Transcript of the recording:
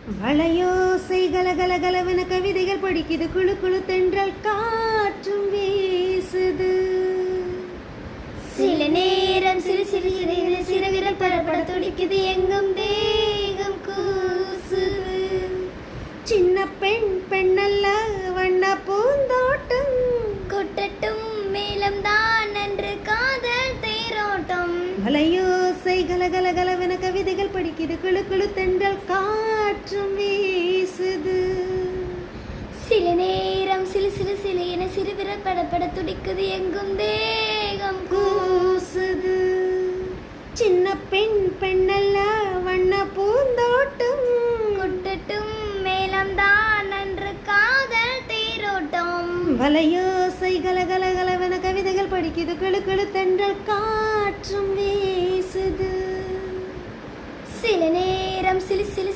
வளையோசை கலகலகலவென கவிதைகள் படிக்குது, குழு குழு தென்றல் காற்றும் வீசுது. சில நேரம் சிறு சிறு சிறு சிறுவிரல் பரப்பட துடிக்குது, எங்கும் தேகம் கூசுது. சின்ன பெண் பெண்ணல்ல வண்ண பூந்தோட்டம், கொட்டட்டும் மேலம் தான் என்று காதல் தேரோட்டம். வளையோசை கலகலகலவென கவிதைகள் படிக்குது, குழு குழு தென்றல் காற்றும் வீசுது. சில நேரம் சிறு சிறு சிறு என சிறுவிரல் படப்பட துடிக்குது, எங்கும் தேகம் கூசுது. சின்ன பெண் பெண்ணல்ல வண்ண பூந்தோட்டம், கொட்டட்டும் மேலம் தான் என்று காதல் தேரோட்டம். வளையோசை கலகலகலவென கவிதைகள் படிக்குது, குழு குழு தென்றல் காற்றும் வீசுது. சில நேரம் சிறு சிறு